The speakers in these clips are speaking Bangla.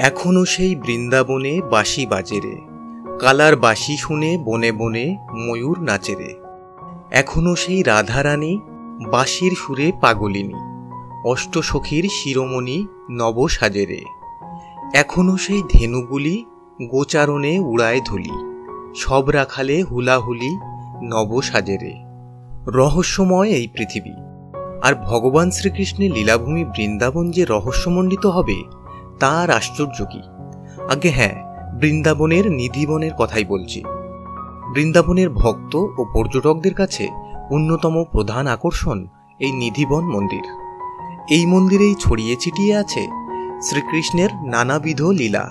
এখনো সেই বৃন্দাবনে বাঁশি বাজে রে, কালার বাঁশি শুনে বনে বনে ময়ূর নাচে রে। এখনো সেই রাধারানী বাঁশির সুরে পাগলিনী, অষ্টসখীর শিরোমণি নব সাজে রে। এখনো সেই ধেনুগুলি গোচারণে উড়ায় ধুলি, সব রাখালে হুলাহুলি নব সাজে রে। রহস্যময় এই পৃথিবী, আর ভগবান শ্রীকৃষ্ণের লীলাভূমি বৃন্দাবন যে রহস্যমণ্ডিত হবে তার আশ্চর্য কি। আগে হ্যাঁ, বৃন্দাবনের নিধিবনের কথাই বলছি। বৃন্দাবনের ভক্ত ও পর্যটকদের কাছে অন্যতম প্রধান আকর্ষণ এই নিধিবন মন্দির। এই মন্দিরেই ছড়িয়ে ছিটিয়ে আছে শ্রীকৃষ্ণের নানাবিধ লীলা,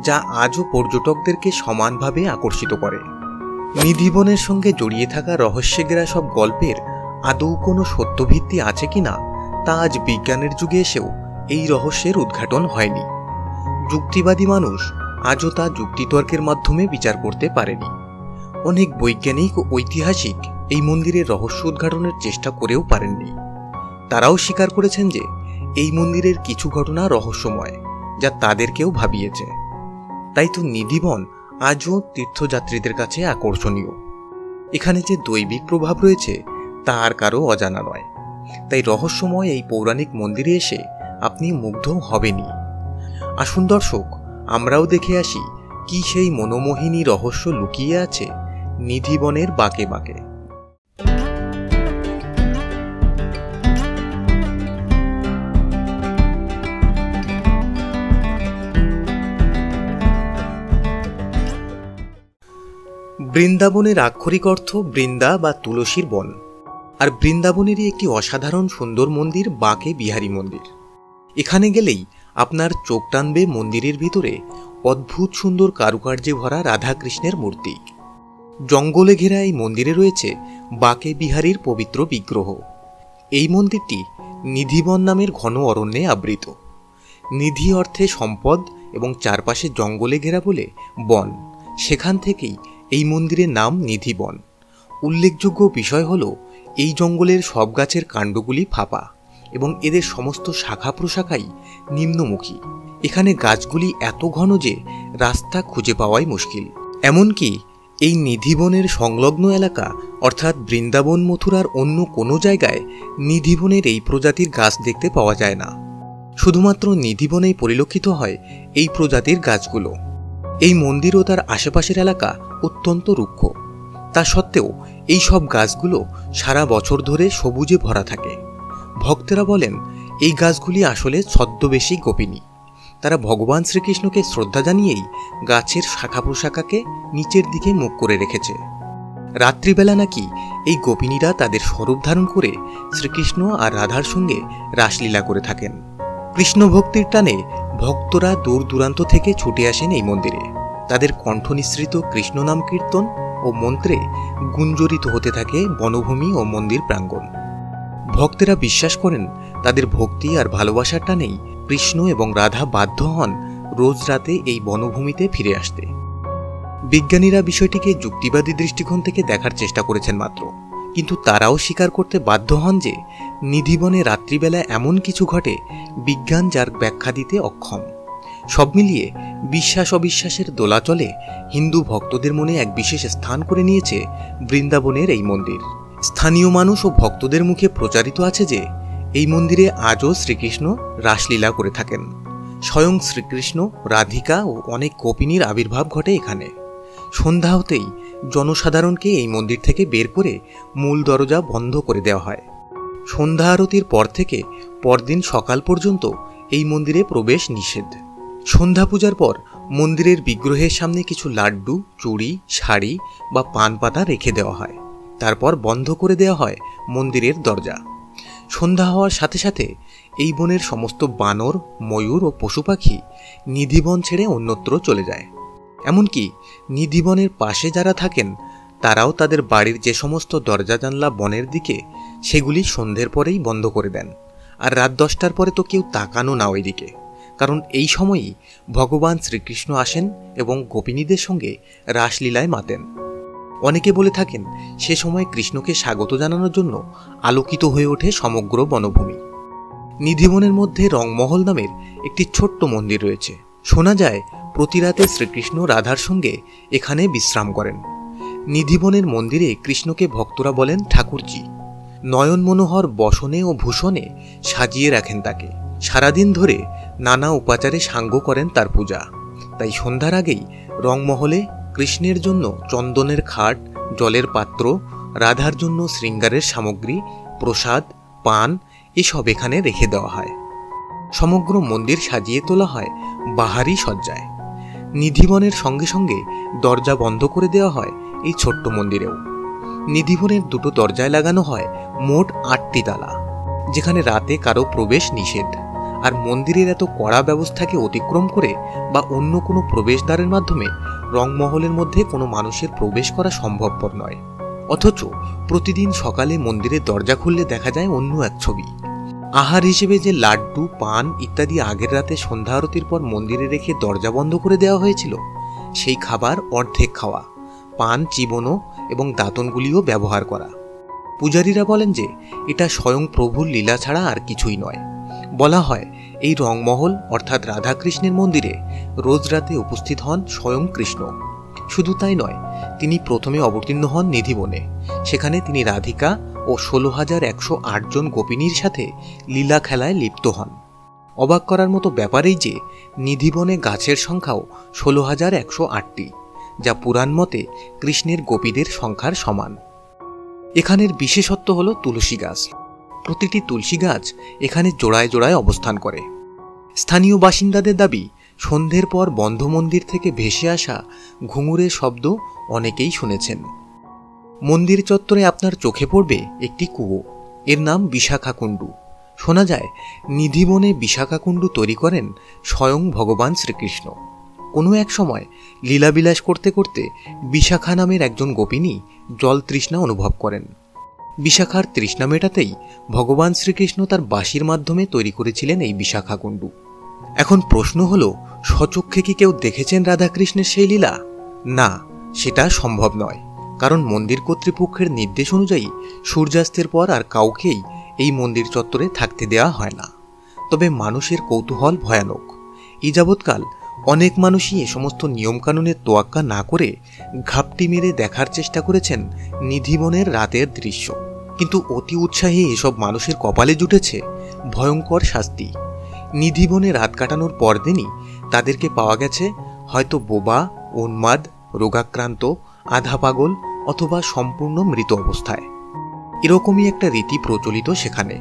যা আজও পর্যটকদেরকে সমানভাবে আকর্ষিত করে। নিধিবনের সঙ্গে জড়িয়ে থাকা রহস্যে ঘেরা সব গল্পের আদৌ কোনো সত্যভিত্তি আছে কিনা তা আজ বিজ্ঞানের যুগে এসেও এই রহস্যের উদ্ঘাটন হয়নি। যুক্তিবাদী মানুষ আজও তা যুক্তিতর্কের মাধ্যমে বিচার করতে পারেনি। অনেক বৈজ্ঞানিক ও ঐতিহাসিক এই মন্দিরের রহস্য উদ্ঘাটনের চেষ্টা করেও পারেননি। তারাও স্বীকার করেছেন যে এই মন্দিরের কিছু ঘটনা রহস্যময়, যা তাদেরকেও ভাবিয়েছে। তাই তো নিধিবন আজও তীর্থযাত্রীদের কাছে আকর্ষণীয়। এখানে যে দৈবিক প্রভাব রয়েছে তা আর কারো অজানা নয়। তাই রহস্যময় এই পৌরাণিক মন্দিরে এসে আপনি মুগ্ধ হবেনই। আসুন দর্শক, আমরাও দেখে আসি কি সেই মনোমোহিনী রহস্য লুকিয়ে আছে নিধিবনের বাঁকে বাঁকে। বৃন্দাবনের আক্ষরিক অর্থ বৃন্দা বা তুলসীর বন, আর বৃন্দাবনেরই একটি অসাধারণ সুন্দর মন্দির বাঁকে বিহারী মন্দির। এখানে গেলেই আপনার চোখ টানবে মন্দিরের ভিতরে অদ্ভুত সুন্দর কারুকার্যে ভরা রাধাকৃষ্ণের মূর্তি। জঙ্গলে ঘেরা এই মন্দিরে রয়েছে বাঁকে বিহারীর পবিত্র বিগ্রহ। এই মন্দিরটি নিধিবন নামের ঘন অরণ্যে আবৃত। নিধি অর্থে সম্পদ এবং চারপাশে জঙ্গলে ঘেরা বলে বন, সেখান থেকেই এই মন্দিরের নাম নিধিবন। উল্লেখযোগ্য বিষয় হল এই জঙ্গলের সব গাছের কাণ্ডগুলি ফাঁপা এবং এদের সমস্ত শাখা প্রশাখাই নিম্নমুখী। এখানে গাছগুলি এত ঘন যে রাস্তা খুঁজে পাওয়াই মুশকিল। এমনকি এই নিধিবনের সংলগ্ন এলাকা অর্থাৎ বৃন্দাবন মথুরার অন্য কোনো জায়গায় নিধিবনের এই প্রজাতির গাছ দেখতে পাওয়া যায় না। শুধুমাত্র নিধিবনেই পরিলক্ষিত হয় এই প্রজাতির গাছগুলো। এই মন্দির ও তার আশেপাশের এলাকা অত্যন্ত রুক্ষ। তা সত্ত্বেও এই সব গাছগুলো সারা বছর ধরে সবুজে ভরা থাকে। ভক্তেরা বলেন এই গাছগুলি আসলে ছদ্মবেশী গোপিনী। তারা ভগবান শ্রীকৃষ্ণকে শ্রদ্ধা জানিয়েই গাছের শাখা প্রশাখাকে নিচের দিকে মুখ করে রেখেছে। রাত্রিবেলা নাকি এই গোপিনীরা তাদের স্বরূপ ধারণ করে শ্রীকৃষ্ণ আর রাধার সঙ্গে রাসলীলা করে থাকেন। কৃষ্ণ ভক্তির টানে ভক্তরা দূর দূরান্ত থেকে ছুটে আসেন এই মন্দিরে। তাদের কণ্ঠ নিঃসৃত কৃষ্ণ নাম কীর্তন ও মন্ত্রে গুঞ্জরিত হতে থাকে বনভূমি ও মন্দির প্রাঙ্গণ। ভক্তেরা বিশ্বাস করেন তাদের ভক্তি আর ভালোবাসার টানেই কৃষ্ণ এবং রাধা বাধ্য হন রোজ রাতে এই বনভূমিতে ফিরে আসতে। বিজ্ঞানীরা বিষয়টিকে যুক্তিবাদী দৃষ্টিকোণ থেকে দেখার চেষ্টা করেছেন মাত্র, কিন্তু তারাও স্বীকার করতে বাধ্য হন যে নিধিবনে রাত্রিবেলা এমন কিছু ঘটে বিজ্ঞান যার ব্যাখ্যা দিতে অক্ষম। সব মিলিয়ে বিশ্বাস অবিশ্বাসের দোলাচলে হিন্দু ভক্তদের মনে এক বিশেষ স্থান করে নিয়েছে বৃন্দাবনের এই মন্দির। স্থানীয় মানুষ ও ভক্তদের মুখে প্রচারিত আছে যে এই মন্দিরে আজও শ্রীকৃষ্ণ রাসলীলা করে থাকেন। স্বয়ং শ্রীকৃষ্ণ, রাধিকা ও অনেক গোপিনীর আবির্ভাব ঘটে এখানে। সন্ধ্যা হতেই জনসাধারণকে এই মন্দির থেকে বের করে মূল দরজা বন্ধ করে দেওয়া হয়। সন্ধ্যা আরতির পর থেকে পরদিন সকাল পর্যন্ত এই মন্দিরে প্রবেশ নিষেধ। সন্ধ্যা পূজার পর মন্দিরের বিগ্রহের সামনে কিছু লাড্ডু, চুড়ি, শাড়ি বা পান পাতা রেখে দেওয়া হয়। তারপর বন্ধ করে দেওয়া হয় মন্দিরের দরজা। সন্ধ্যা হওয়ার সাথে সাথে এই বনের সমস্ত বানর, ময়ূর ও পশু পাখি নিধিবন ছেড়ে অন্যত্র চলে যায়। এমনকি নিধিবনের পাশে যারা থাকেন তারাও তাদের বাড়ির যে সমস্ত দরজা জানলা বনের দিকে, সেগুলি সন্ধ্যের পরেই বন্ধ করে দেন। আর রাত 10টার পরে তো কেউ তাকানো না ওই দিকে, কারণ এই সময়ই ভগবান শ্রীকৃষ্ণ আসেন এবং গোপিনীদের সঙ্গে রাসলীলায় মাতেন। অনেকে বলে থাকেন সে সময় কৃষ্ণকে স্বাগত জানানোর জন্য আলোকিত হয়ে ওঠে সমগ্র বনভূমি। নিধিবনের মধ্যে রংমহল নামের একটি ছোট্ট মন্দির রয়েছে। শোনা যায় প্রতি রাতে শ্রীকৃষ্ণ রাধার সঙ্গে এখানে বিশ্রাম করেন। নিধিবনের মন্দিরে কৃষ্ণকে ভক্তরা বলেন ঠাকুরজি। নয়ন মনোহর বসনে ও ভূষণে সাজিয়ে রাখেন তাকে। সারাদিন ধরে নানা উপাচারে সাঙ্গ করেন তার পূজা। তাই সন্ধ্যার আগেই রংমহলে কৃষ্ণের জন্য চন্দনের খাট, জলের পাত্র, রাধার জন্য শৃঙ্গারের সামগ্রী, প্রসাদ, পান এসব এখানে রেখে দেওয়া হয়। সমগ্র মন্দির সাজিয়ে তোলা হয় বাহারি সজ্জায়। নিধিবনের সঙ্গে সঙ্গে দরজা বন্ধ করে দেওয়া হয় এই ছোট্ট মন্দিরেও। নিধিবনের দুটো দরজায় লাগানো হয় মোট 8টি তালা, যেখানে রাতে কারো প্রবেশ নিষেধ। আর মন্দিরের এত কড়া ব্যবস্থাকে অতিক্রম করে বা অন্য কোনো প্রবেশদ্বারের মাধ্যমে রংমহলের মধ্যে কোনো মানুষের প্রবেশ করা সম্ভবপর নয়। অথচ প্রতিদিন সকালে মন্দিরের দরজা খুললে দেখা যায় অন্য এক ছবি। আহার হিসেবে যে লাড্ডু, পান ইত্যাদি আগের রাতে সন্ধ্যা আরতির পর মন্দিরে রেখে দরজা বন্ধ করে দেওয়া হয়েছিল, সেই খাবার অর্ধেক খাওয়া, পান চিবোনো এবং দাঁতনগুলিও ব্যবহার করা। পূজারীরা বলেন যে এটা স্বয়ং প্রভুর লীলা ছাড়া আর কিছুই নয়। বলা হয় এই রংমহল অর্থাৎ রাধাকৃষ্ণের মন্দিরে রোজ রাতে উপস্থিত হন স্বয়ং কৃষ্ণ। শুধু তাই নয়, তিনি প্রথমে অবতীর্ণ হন নিধিবনে। সেখানে তিনি রাধিকা ও 16,108 জন গোপিনীর সাথে লীলা খেলায় লিপ্ত হন। অবাক করার মতো ব্যাপারেই যে নিধিবনে গাছের সংখ্যাও 16,108টি, যা পুরাণ মতে কৃষ্ণের গোপীদের সংখ্যার সমান। এখানের বিশেষত্ব হল তুলসী গাছ। প্রতিটি তুলসী গাছ এখানে জোড়ায় জোড়ায় অবস্থান করে। স্থানীয় বাসিন্দাদের দাবি, সন্ধ্যের পর বন্ধ মন্দির থেকে ভেসে আসা ঘুঙুরের শব্দ অনেকেই শুনেছেন। মন্দির চত্বরে আপনার চোখে পড়বে একটি কুয়ো, এর নাম বিশাখাকুণ্ডু। শোনা যায় নিধিবনে বিশাখাকুণ্ডু তৈরি করেন স্বয়ং ভগবান শ্রীকৃষ্ণ। কোনো এক সময় লীলাবিলাস করতে করতে বিশাখা নামের একজন গোপিনী জল তৃষ্ণা অনুভব করেন। বিশাখার তৃষ্ণা মেটাতেই ভগবান শ্রীকৃষ্ণ তার বাঁশির মাধ্যমে তৈরি করেছিলেন এই বিশাখাকুণ্ডু। এখন প্রশ্ন হল, স্বচক্ষে কি কেউ দেখেছেন রাধাকৃষ্ণের সেই লীলা? না, সেটা সম্ভব নয়। কারণ মন্দির কর্তৃপক্ষের নির্দেশ অনুযায়ী সূর্যাস্তের পর আর কাউকেই এই মন্দির চত্বরে থাকতে দেওয়া হয় না। তবে মানুষের কৌতূহল ভয়ানক। এই যাবৎকাল অনেক মানুষই এ সমস্ত নিয়মকানুনের তোয়াক্কা না করে ঘাপটি মেরে দেখার চেষ্টা করেছেন নিধিবনের রাতের দৃশ্য। কিন্তু অতি উৎসাহী এসব মানুষের কপালে জুটেছে ভয়ঙ্কর শাস্তি। নিধিবনে রাত কাটানোর পরদিনই তাদেরকে পাওয়া গেছে হয়তো বোবা, উন্মাদ, রোগাক্রান্ত, আধা পাগল অথবা সম্পূর্ণ মৃত অবস্থায়। এরকমই একটা রীতি প্রচলিত সেখানে।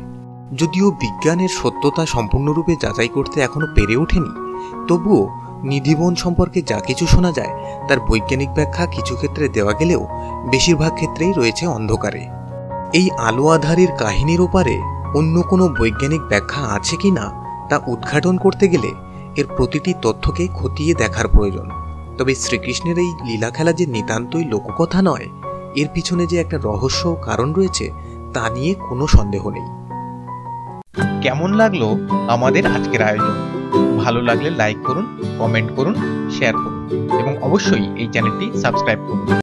যদিও বিজ্ঞানের সত্যতা সম্পূর্ণরূপে যাচাই করতে এখনো পেরে ওঠেনি, তবুও নিধিবন সম্পর্কে যা কিছু শোনা যায় তার বৈজ্ঞানিক ব্যাখ্যা কিছু ক্ষেত্রে দেওয়া গেলেও বেশিরভাগ ক্ষেত্রেই রয়েছে অন্ধকারে। এই আলো আধারের কাহিনীর ওপারে অন্য কোনো বৈজ্ঞানিক ব্যাখ্যা আছে কি না তা উদ্ঘাটন করতে গেলে এর প্রতিটি তথ্যকে খতিয়ে দেখার প্রয়োজন। তবে শ্রীকৃষ্ণের এই লীলা খেলা যে নিতান্তই লোককথা নয়, এর পিছনে যে একটা রহস্য কারণ রয়েছে তা নিয়ে কোনো সন্দেহ নেই। কেমন লাগলো আমাদের আজকের আয়োজন? ভালো লাগলে লাইক করুন, কমেন্ট করুন, শেয়ার করুন এবং অবশ্যই এই চ্যানেলটি সাবস্ক্রাইব করুন।